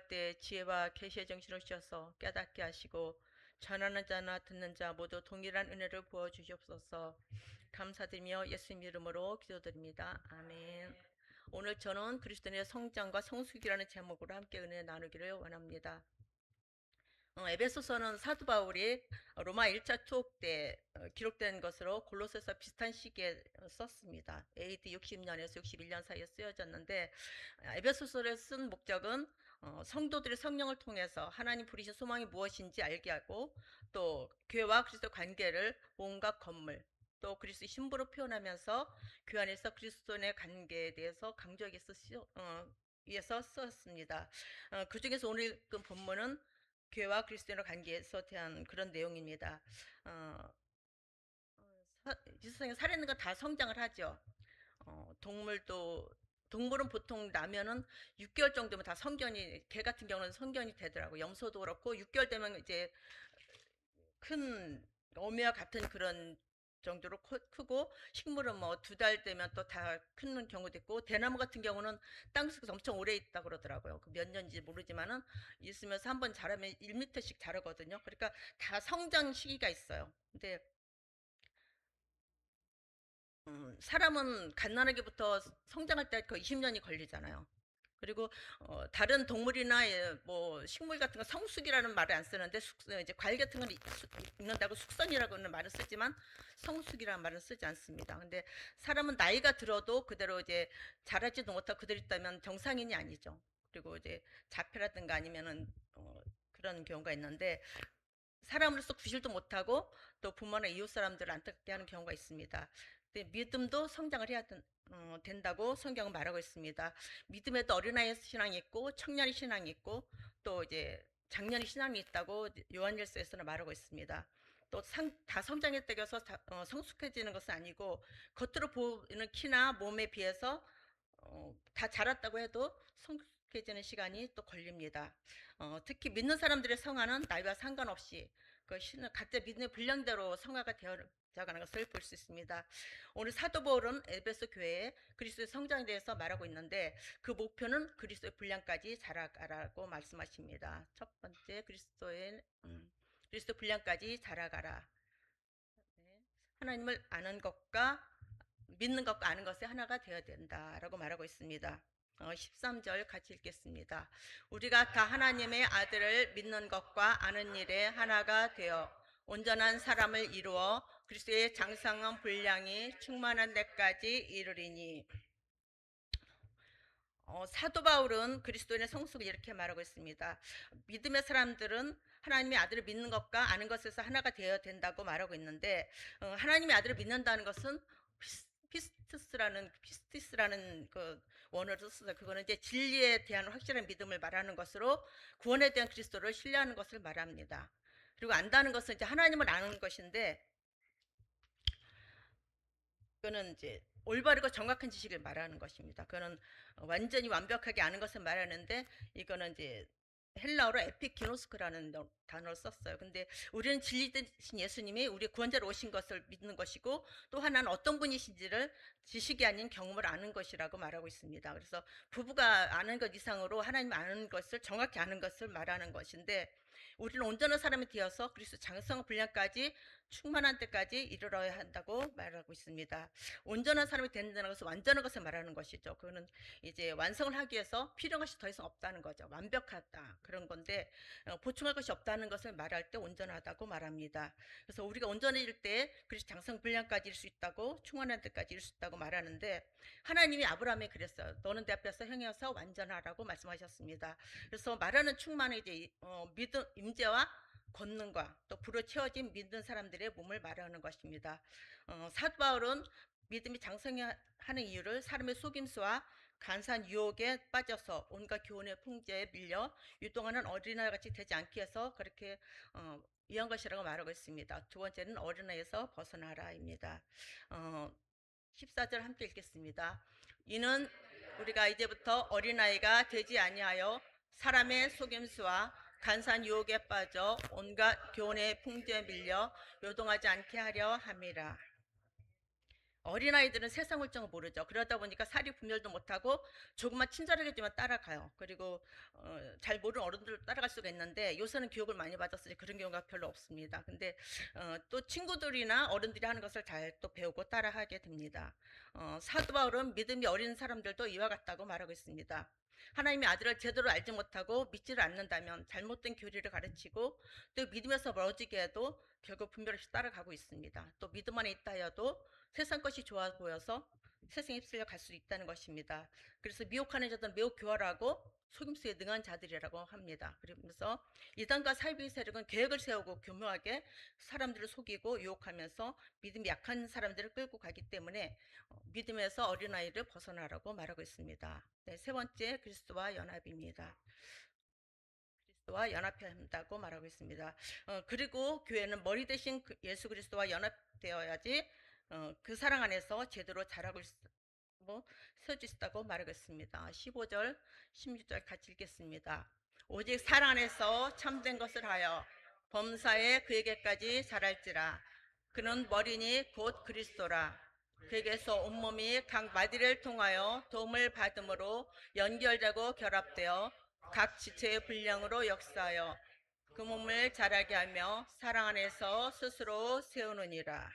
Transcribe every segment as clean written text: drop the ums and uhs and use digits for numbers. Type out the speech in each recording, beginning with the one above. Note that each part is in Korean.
기도할 때 지혜와 계시의 정신을 주셔서 깨닫게 하시고 전하는 자나 듣는 자 모두 동일한 은혜를 부어 주시옵소서. 감사드리며 예수님 이름으로 기도드립니다. 아멘. 오늘 저는 그리스도인의 성장과 성숙이라는 제목으로 함께 은혜 나누기를 원합니다. 에베소서는 사도 바울이 로마 1차 투옥 때 기록된 것으로 골로새서 비슷한 시기에 썼습니다. AD 60년에서 61년 사이에 쓰여졌는데 에베소서를 쓴 목적은 성도들의 성령을 통해서 하나님 부르신 소망이 무엇인지 알게 하고 또 교회와 그리스도 관계를 몸과 건물 또 그리스도의 신부로 표현하면서 교회 안에서 그리스도의 관계에 대해서 강조하기 위해서 썼습니다. 그 중에서 오늘 읽은 본문은 교회와 그리스도인의 관계에서 대한 그런 내용입니다. 이 세상에 살아있는 건 다 성장을 하죠. 동물은 보통 나면은 6개월 정도면 다 성견이, 개 같은 경우는 성견이 되더라고. 염소도 그렇고 6개월 되면 이제 큰 어미와 같은 그런 정도로 크고, 식물은 뭐 2달 되면 또 다 크는 경우도 있고, 대나무 같은 경우는 땅속에서 엄청 오래 있다 그러더라고요. 몇 년인지 모르지만은 있으면서 한번 자라면 1m씩 자라거든요. 그러니까 다 성장 시기가 있어요. 근데 사람은 갓난아기부터 성장할 때 거의 20년이 걸리잖아요. 그리고 다른 동물이나 뭐 식물 같은 거 성숙이라는 말을 안 쓰는데 이제 과일 같은 건 읽는다고 숙성이라고는 말을 쓰지만 성숙이라는 말은 쓰지 않습니다. 근데 사람은 나이가 들어도 그대로 이제 자라지도 못하고 그대로 있다면 정상인이 아니죠. 그리고 이제 자폐라든가 아니면은 그런 경우가 있는데 사람으로서 구실도 못하고 또 부모나 이웃 사람들을 안타깝게 하는 경우가 있습니다. 근데 믿음도 성장을 해야 된다고 성경은 말하고 있습니다. 믿음에도 어린아이 신앙이 있고 청년의 신앙이 있고 또 이제 장년의 신앙이 있다고 요한일서에서는 말하고 있습니다. 또 다 성장했다고 해서 성숙해지는 것은 아니고 겉으로 보이는 키나 몸에 비해서 다 자랐다고 해도 성숙해지는 시간이 또 걸립니다. 특히 믿는 사람들의 성화는 나이와 상관없이 각자 믿음의 분량대로 성화가 되어가는 것을 볼 수 있습니다. 오늘 사도 바울은 에베소 교회에 그리스도의 성장에 대해서 말하고 있는데 그 목표는 그리스도의 분량까지 자라가라고 말씀하십니다. 첫 번째 그리스도 분량까지 자라가라. 네. 하나님을 아는 것과 믿는 것과 아는 것이 하나가 되어야 된다라고 말하고 있습니다. 13절 같이 읽겠습니다. 우리가 다 하나님의 아들을 믿는 것과 아는 일에 하나가 되어 온전한 사람을 이루어 그리스도의 장성한 분량이 충만한 데까지 이르리니. 사도 바울은 그리스도인의 성숙을 이렇게 말하고 있습니다. 믿음의 사람들은 하나님의 아들을 믿는 것과 아는 것에서 하나가 되어야 된다고 말하고 있는데 하나님의 아들을 믿는다는 것은 피스티스라는 그 원어를 썼어요. 그거는 이제 진리에 대한 확실한 믿음을 말하는 것으로 구원에 대한 그리스도를 신뢰하는 것을 말합니다. 그리고 안다는 것은 이제 하나님을 아는 것인데 그거는 이제 올바르고 정확한 지식을 말하는 것입니다. 그거는 완전히 완벽하게 아는 것을 말하는데 이거는 이제 헬라어로 에피기노스크라는 단어를 썼어요. 근데 우리는 진리 되신 예수님이 우리 구원자로 오신 것을 믿는 것이고 또 하나는 어떤 분이신지를 지식이 아닌 경험을 아는 것이라고 말하고 있습니다. 그래서 부부가 아는 것 이상으로 하나님 아는 것을 정확히 아는 것을 말하는 것인데 우리는 온전한 사람이 되어서 그리스도 장성 분량까지 충만한 때까지 이르러야 한다고 말하고 있습니다. 온전한 사람이 된다는 것은 완전한 것을 말하는 것이죠. 그거는 이제 완성을 하기 위해서 필요한 것이 더 이상 없다는 거죠. 완벽하다 그런 건데 보충할 것이 없다는 것을 말할 때 온전하다고 말합니다. 그래서 우리가 온전해질 때 그리스도 장성 분량까지 이룰 수 있다고 충만한 때까지 이룰 수 있다고 말하는데 하나님이 아브라함에 그랬어요. 너는 내 앞에서 행해서 완전하라고 말씀하셨습니다. 그래서 말하는 충만은 이제 믿음 임재와 권능과 또 불로 채워진 믿는 사람들의 몸을 말하는 것입니다. 사도 바울은 믿음이 장성하는 이유를 사람의 속임수와 간사한 유혹에 빠져서 온갖 교훈의 풍자에 밀려 유동하는 어린아이같이 되지 않게 해서 그렇게 위한 것이라고 말하고 있습니다. 두 번째는 어린아이에서 벗어나라입니다. 14절 함께 읽겠습니다. 이는 우리가 이제부터 어린아이가 되지 아니하여 사람의 속임수와 간사한 유혹에 빠져 온갖 교훈의 풍조에 밀려 요동하지 않게 하려 함이라. 어린아이들은 세상 물정을 모르죠. 그러다 보니까 사리 분별도 못하고 조금만 친절하게지만 따라가요. 그리고 잘 모르는 어른들도 따라갈 수가 있는데 요새는 교육을 많이 받았으니 그런 경우가 별로 없습니다. 근데 또 친구들이나 어른들이 하는 것을 잘 또 배우고 따라하게 됩니다. 사도 바울은 믿음이 어린 사람들도 이와 같다고 말하고 있습니다. 하나님의 아들을 제대로 알지 못하고 믿지를 않는다면 잘못된 교리를 가르치고 또 믿음에서 멀어지게 해도 결국 분별 없이 따라가고 있습니다. 또 믿음 안에 있다 하여도 세상 것이 좋아 보여서 세상에 휩쓸려 갈 수 있다는 것입니다. 그래서 미혹하는 자들은 매우 교활하고 속임수에 능한 자들이라고 합니다. 그러면서 이단과 사이비 세력은 계획을 세우고 교묘하게 사람들을 속이고 유혹하면서 믿음이 약한 사람들을 끌고 가기 때문에 믿음에서 어린아이를 벗어나라고 말하고 있습니다. 네, 세 번째 그리스도와 연합입니다. 그리스도와 연합해야 한다고 말하고 있습니다. 그리고 교회는 머리 대신 예수 그리스도와 연합되어야지 그 사랑 안에서 제대로 자라고 서주 있다고 말하고 있습니다. 15절, 16절 같이 읽겠습니다. 오직 사랑 안에서 참된 것을 하여 범사에 그에게까지 자랄지라. 그는 머리니 곧 그리스도라. 그에게서 온몸이 각 마디를 통하여 도움을 받음으로 연결되고 결합되어 각 지체의 분량으로 역사하여 그 몸을 자라게 하며 사랑 안에서 스스로 세우느니라.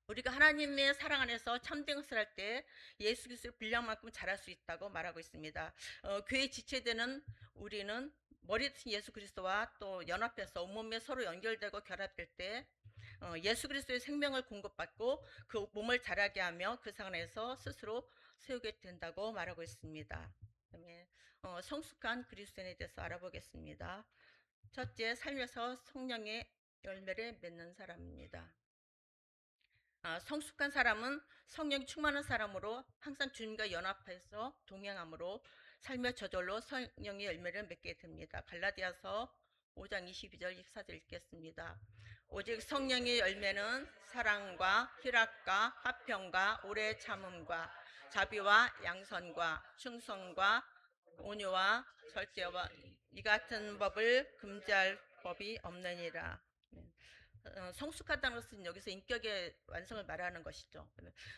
우리가 하나님의 사랑 안에서 참된 것을 할 때 예수 그리스도의 분량만큼 자랄 수 있다고 말하고 있습니다. 교회 지체되는 우리는 머리 대신 예수 그리스도와 또 연합해서 온몸에 서로 연결되고 결합될 때 예수 그리스도의 생명을 공급받고 그 몸을 자라게 하며 그 상황에서 스스로 세우게 된다고 말하고 있습니다. 그다음에 성숙한 그리스도인에 대해서 알아보겠습니다. 첫째, 삶에서 성령의 열매를 맺는 사람입니다. 성숙한 사람은 성령 충만한 사람으로 항상 주님과 연합해서 동행함으로 삶의 저절로 성령의 열매를 맺게 됩니다. 갈라디아서 5장 22절 24절 읽겠습니다. 오직 성령의 열매는 사랑과 희락과 화평과 오래 참음과 자비와 양선과 충성과 온유와 절제와 이 같은 법을 금지할 법이 없느니라. 성숙하다는 것은 여기서 인격의 완성을 말하는 것이죠.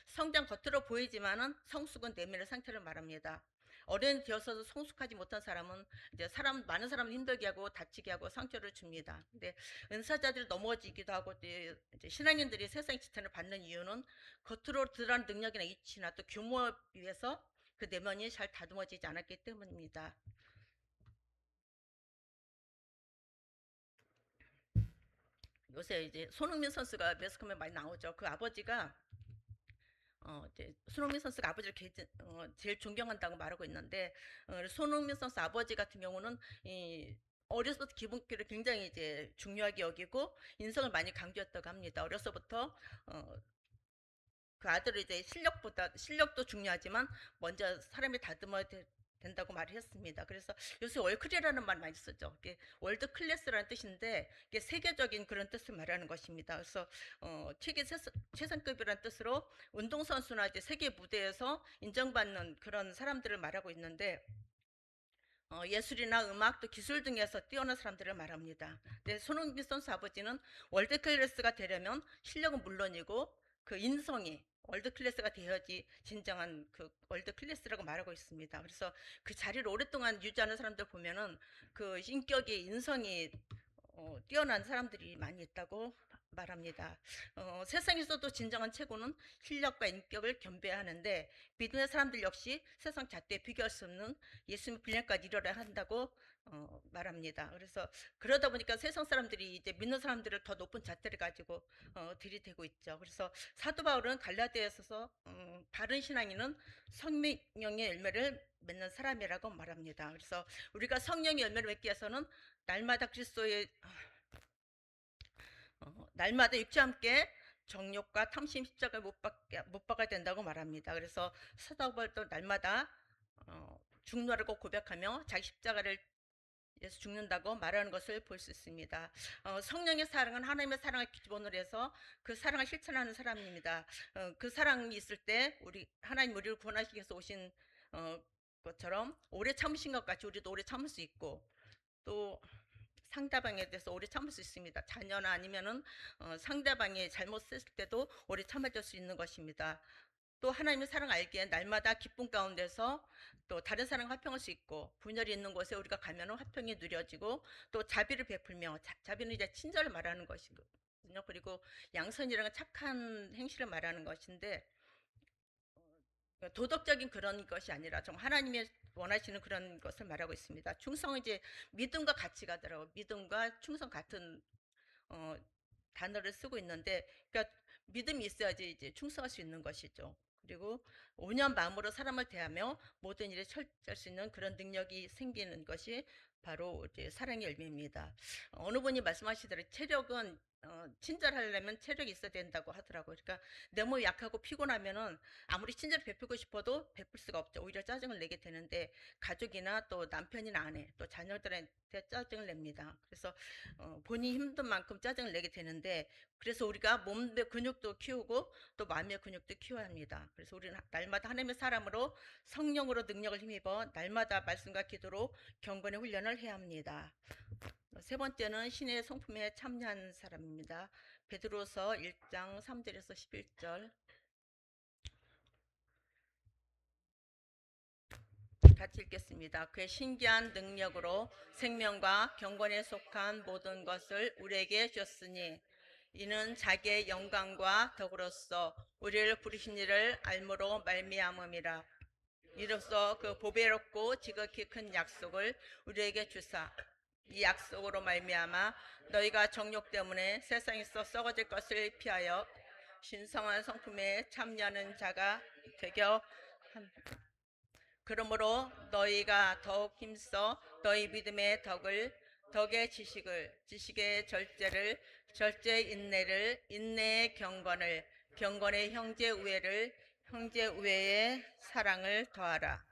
성장 겉으로 보이지만은 성숙은 내면의 상태를 말합니다. 어른이 되어서도 성숙하지 못한 사람은 이제 많은 사람을 힘들게 하고 다치게 하고 상처를 줍니다. 근데 은사자들이 넘어지기도 하고 이제 신앙인들이 세상 지탄을 받는 이유는 겉으로 드러난 능력이나 이치나 또 규모에 비해서 그 내면이 잘 다듬어지지 않았기 때문입니다. 요새 이제 손흥민 선수가 매스컴에 많이 나오죠. 그 아버지가 이제 손흥민 선수가 아버지를 제일 존경한다고 말하고 있는데 손흥민 선수 아버지 같은 경우는 이 어렸을 때 기본기를 굉장히 이제 중요하게 여기고 인성을 많이 강조했다고 합니다. 어려서부터 어, 그 아들을 이제 실력도 중요하지만 먼저 사람이 다듬어야 된다고 말을 했습니다. 그래서 요새 월클이라는 말 많이 쓰죠. 이게 월드 클래스라는 뜻인데 이게 세계적인 그런 뜻을 말하는 것입니다. 그래서 세계 최상급이라는 뜻으로 운동선수나 이제 세계 무대에서 인정받는 그런 사람들을 말하고 있는데 예술이나 음악 또 기술 등에서 뛰어난 사람들을 말합니다. 근데 손흥민 선수 아버지는 월드 클래스가 되려면 실력은 물론이고 그 인성이 월드 클래스가 되어야지 진정한 그 월드 클래스라고 말하고 있습니다. 그래서 그 자리를 오랫동안 유지하는 사람들 보면은 그 인격이 인성이 뛰어난 사람들이 많이 있다고 말합니다. 세상에서도 진정한 최고는 실력과 인격을 겸비하는데 믿음의 사람들 역시 세상 잣대에 비교할 수 없는 예수님의 분량까지 이뤄야 한다고 말합니다. 그래서 그러다 보니까 세상 사람들이 이제 믿는 사람들을 더 높은 잣대를 가지고 들이대고 있죠. 그래서 사도 바울은 갈라디아에서 바른 신앙인은 성령의 열매를 맺는 사람이라고 말합니다. 그래서 우리가 성령의 열매를 맺기 위해서는 날마다 그리스도의 날마다 육체와 함께 정욕과 탐심 십자가를 못 박아야 된다고 말합니다. 그래서 사도 바울도 날마다 죽노라고 고백하며 자기 십자가를 예수 죽는다고 말하는 것을 볼 수 있습니다. 성령의 사랑은 하나님의 사랑을 기본으로 해서 그 사랑을 실천하는 사람입니다. 그 사랑이 있을 때 하나님 우리를 구원하시기 위해서 오신 것처럼 오래 참으신 것 같이 우리도 오래 참을 수 있고 또 상대방에 대해서 오래 참을 수 있습니다. 자녀나 아니면은 상대방이 잘못했을 때도 오래 참아줄 수 있는 것입니다. 또 하나님의 사랑 알기에 날마다 기쁨 가운데서 또 다른 사람 화평할 수 있고, 분열이 있는 곳에 우리가 가면 화평이 누려지고, 또 자비를 베풀며, 자비는 이제 친절을 말하는 것이거든요. 그리고 양선이라는 착한 행실을 말하는 것인데, 도덕적인 그런 것이 아니라 좀 하나님의 원하시는 그런 것을 말하고 있습니다. 충성은 이제 믿음과 같이 가더라고요. 믿음과 충성 같은 어, 단어를 쓰고 있는데, 그러니까 믿음이 있어야지 이제 충성할 수 있는 것이죠. 그리고 온유한 마음으로 사람을 대하며 모든 일에 철저할 수 있는 그런 능력이 생기는 것이 바로 이제 사랑의 열매입니다. 어느 분이 말씀하시더라고요. 체력은 친절하려면 체력이 있어야 된다고 하더라고요. 그러니까 내 몸이 약하고 피곤하면은 아무리 친절을 베풀고 싶어도 베풀 수가 없죠. 오히려 짜증을 내게 되는데, 가족이나 또 남편이나 아내 또 자녀들한테 짜증을 냅니다. 그래서 본인이 힘든 만큼 짜증을 내게 되는데, 그래서 우리가 몸의 근육도 키우고 또 마음의 근육도 키워야 합니다. 그래서 우리는 날마다 하나님의 사람으로 성령으로 능력을 힘입어 날마다 말씀과 기도로 경건의 훈련을 해야 합니다. 세 번째는 신의 성품에 참여한 사람입니다. 베드로서 1장 3절에서 11절 같이 읽겠습니다. 그의 신기한 능력으로 생명과 경건에 속한 모든 것을 우리에게 주었으니, 이는 자기의 영광과 덕으로서 우리를 부르신 이를 알므로 말미암음이라. 이로써 그 보배롭고 지극히 큰 약속을 우리에게 주사, 이 약속으로 말미암아 너희가 정욕 때문에 세상에서 썩어질 것을 피하여 신성한 성품에 참여하는 자가 되겨 합니다. 그러므로 너희가 더욱 힘써 너희 믿음의 덕을, 덕의 지식을, 지식의 절제를, 절제의 인내를, 인내의 경건을, 경건의 형제 우애를, 형제 우애의 사랑을 더하라.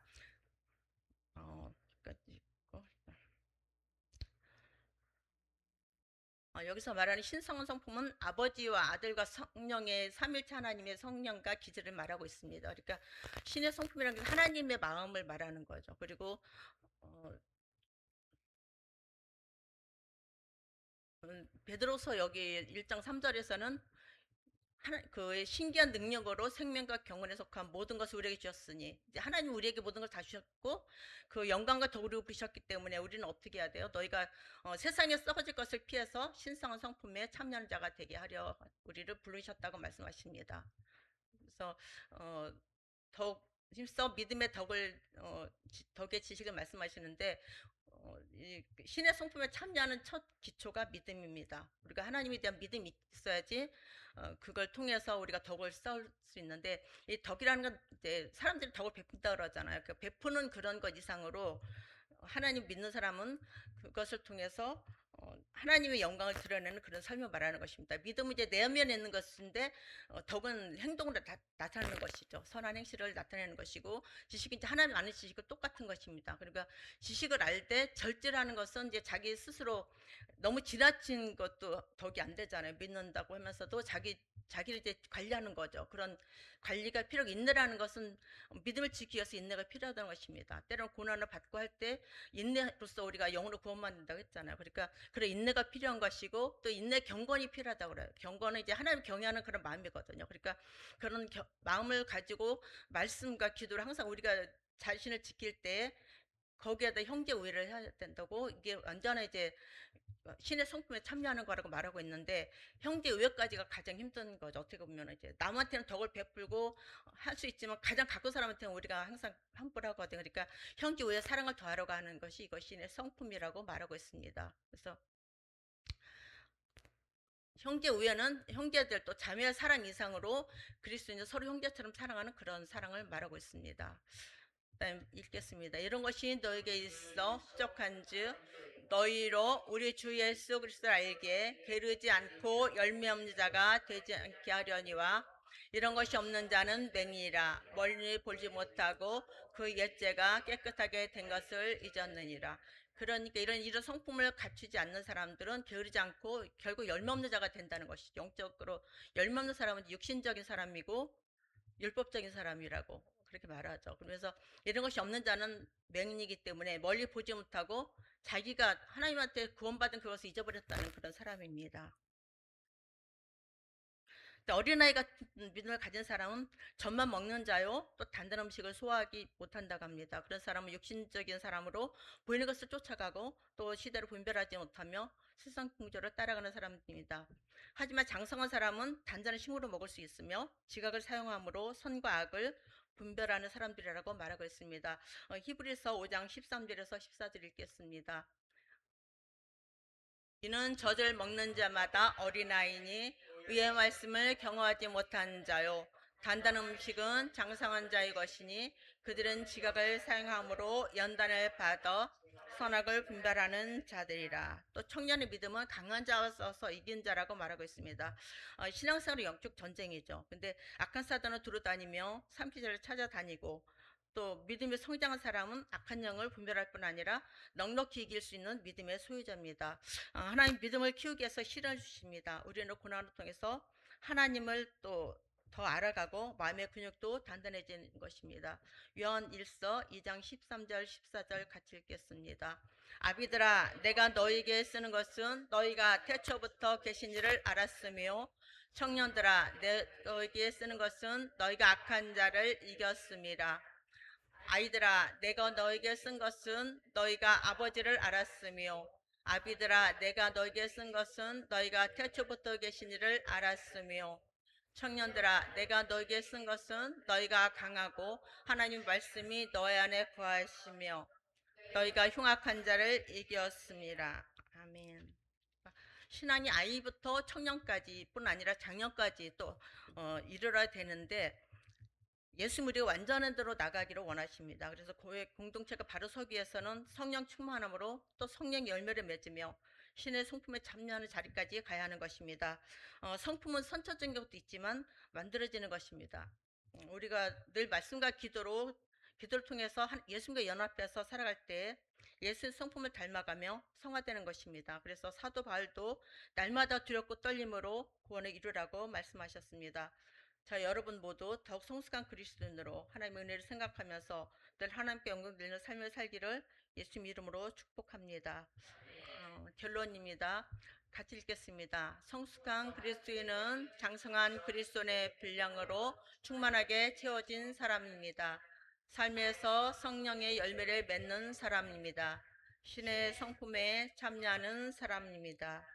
여기서 말하는 신성한 성품은 아버지와 아들과 성령의 삼일체 하나님의 성령과 기질을 말하고 있습니다. 그러니까 신의 성품이라는 게 하나님의 마음을 말하는 거죠. 그리고 베드로서 여기 1장 3절에서는 그의 신기한 능력으로 생명과 경건에 속한 모든 것을 우리에게 주셨으니, 이제 하나님 우리에게 모든 걸 다 주셨고 그 영광과 덕으로 부르셨기 때문에 우리는 어떻게 해야 돼요? 너희가 세상에 썩어질 것을 피해서 신성한 성품에 참여하는 자가 되게 하려 우리를 부르셨다고 말씀하십니다. 그래서 더욱 힘써 믿음의 덕을 덕의 지식을 말씀하시는데, 이 신의 성품에 참여하는 첫 기초가 믿음입니다. 우리가 하나님에 대한 믿음이 있어야지 그걸 통해서 우리가 덕을 쌓을 수 있는데, 이 덕이라는 건 이제 사람들이 덕을 베푼다 그러잖아요. 그 베푸는 그런 것 이상으로 하나님 믿는 사람은 그것을 통해서 하나님의 영광을 드러내는 그런 삶을 말하는 것입니다. 믿음은 이제 내면에 있는 것인데, 덕은 행동으로 나타내는 것이죠. 선한 행실을 나타내는 것이고, 지식은 이제 하나님 아는 지식은 똑같은 것입니다. 그러니까 지식을 알 때 절제라는 것은 이제 자기 스스로 너무 지나친 것도 덕이 안 되잖아요. 믿는다고 하면서도 자기를 이제 관리하는 거죠. 그런 관리가 필요하고, 인내라는 것은 믿음을 지키기 위해서 인내가 필요하다는 것입니다. 때로는 고난을 받고 할 때 인내로서 우리가 영으로 구원받는다고 했잖아요. 그러니까 그런 인내가 필요한 것이고, 또 인내 경건이 필요하다고 그래요. 경건은 이제 하나님 경외하는 그런 마음이거든요. 그러니까 그런 마음을 가지고 말씀과 기도를 항상 우리가 자신을 지킬 때 거기에다 형제 우애를 해야 된다고, 이게 완전히 이제 신의 성품에 참여하는 거라고 말하고 있는데, 형제 우애까지가 가장 힘든 거죠. 어떻게 보면 이제 남한테는 덕을 베풀고 할 수 있지만 가장 가까운 사람한테는 우리가 항상 함부로 하거든요. 그러니까 형제 우애 사랑을 더하려고 하는 것이 이것이 신의 성품이라고 말하고 있습니다. 그래서 형제 우애는 형제들 또 자매의 사랑 이상으로 그리스도인을 서로 형제처럼 사랑하는 그런 사랑을 말하고 있습니다. 그다음 읽겠습니다. 이런 것이 너에게 있어 흡족한즉 너희로 우리 주 예수 그리스도를 알게 게으르지 않고 열매 없는 자가 되지 않게 하려니와, 이런 것이 없는 자는 맹인이라 멀리 보지 못하고 그 옛죄가 깨끗하게 된 것을 잊었느니라. 그러니까 이런 성품을 갖추지 않는 사람들은 게으르지 않고 결국 열매 없는 자가 된다는 것이죠. 영적으로 열매 없는 사람은 육신적인 사람이고 율법적인 사람이라고 그렇게 말하죠. 그래서 이런 것이 없는 자는 맹인이기 때문에 멀리 보지 못하고 자기가 하나님한테 구원받은 그것을 잊어버렸다는 그런 사람입니다. 어린아이 같은 믿음을 가진 사람은 젖만 먹는 자요, 또 단단한 음식을 소화하기 못한다고 합니다. 그런 사람은 육신적인 사람으로 보이는 것을 쫓아가고 또 시대를 분별하지 못하며 세상 풍조를 따라가는 사람입니다. 하지만 장성한 사람은 단단한 식물을 먹을 수 있으며 지각을 사용함으로 선과 악을 분별하는 사람들이라고 말하고 있습니다. 히브리서 5장 13절에서 14절 읽겠습니다. 이는 젖을 먹는 자마다 어린아이니 의의 말씀을 경험하지 못한 자요 단단한 음식은 장성한 자의 것이니 그들은 지각을 사용함으로 연단을 받아 선악을 분별하는 자들이라. 또 청년의 믿음은 강한 자로서 이긴 자라고 말하고 있습니다. 신앙생활은 영적 전쟁이죠. 근데 악한 사단을 두루다니며 삼키자를 찾아다니고 또 믿음의 성장한 사람은 악한 영을 분별할 뿐 아니라 넉넉히 이길 수 있는 믿음의 소유자입니다. 하나님 믿음을 키우기 위해서 실현 주십니다. 우리는 고난을 통해서 하나님을 또 더 알아가고 마음의 근육도 단단해지는 것입니다. 요한 1서 2장 13절 14절 같이 읽겠습니다. 아비들아 내가 너희에게 쓰는 것은 너희가 태초부터 계신 이를 알았으며 청년들아 너희에게 쓰는 것은 너희가 악한 자를 이겼음이라. 아이들아 내가 너에게 쓴 것은 너희가 아버지를 알았으며 아비들아 내가 너에게 쓴 것은 너희가 태초부터 계신 이를 알았으며 청년들아 내가 너에게 쓴 것은 너희가 강하고 하나님 말씀이 너희 안에 거하시며 너희가 흉악한 자를 이겼습니다. 아멘. 신앙이 아이부터 청년까지 뿐 아니라 장년까지 또 이르러야 되는데 예수 우리가 완전한 대로 나가기를 원하십니다. 그래서 교회 공동체가 바로 서기 위해서는 성령 충만함으로 또 성령 열매를 맺으며 신의 성품에 참여하는 자리까지 가야 하는 것입니다. 성품은 선천적인 것도 있지만 만들어지는 것입니다. 우리가 늘 말씀과 기도를 통해서 예수님과 연합해서 살아갈 때 예수의 성품을 닮아가며 성화되는 것입니다. 그래서 사도 바울도 날마다 두렵고 떨림으로 구원을 이루라고 말씀하셨습니다. 자, 여러분 모두 더욱 성숙한 그리스도인으로 하나님의 은혜를 생각하면서 늘 하나님께 영광 드리는 삶을 살기를 예수님 이름으로 축복합니다. 결론입니다. 같이 읽겠습니다. 성숙한 그리스도인은 장성한 그리스도의 분량으로 충만하게 채워진 사람입니다. 삶에서 성령의 열매를 맺는 사람입니다. 신의 성품에 참여하는 사람입니다.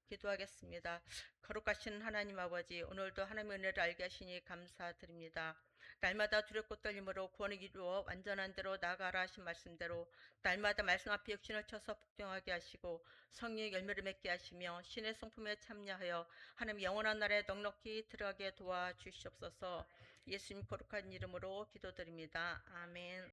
기도하겠습니다. 거룩하신 하나님 아버지, 오늘도 하나님의 은혜를 알게 하시니 감사드립니다. 날마다 두렵고 떨림으로 구원을 이루어 완전한 대로 나아가라 하신 말씀대로 날마다 말씀 앞에 육신을 쳐서 복종하게 하시고 성령의 열매를 맺게 하시며 신의 성품에 참여하여 하나님 영원한 나라에 넉넉히 들어가게 도와주시옵소서. 예수님 거룩한 이름으로 기도드립니다. 아멘.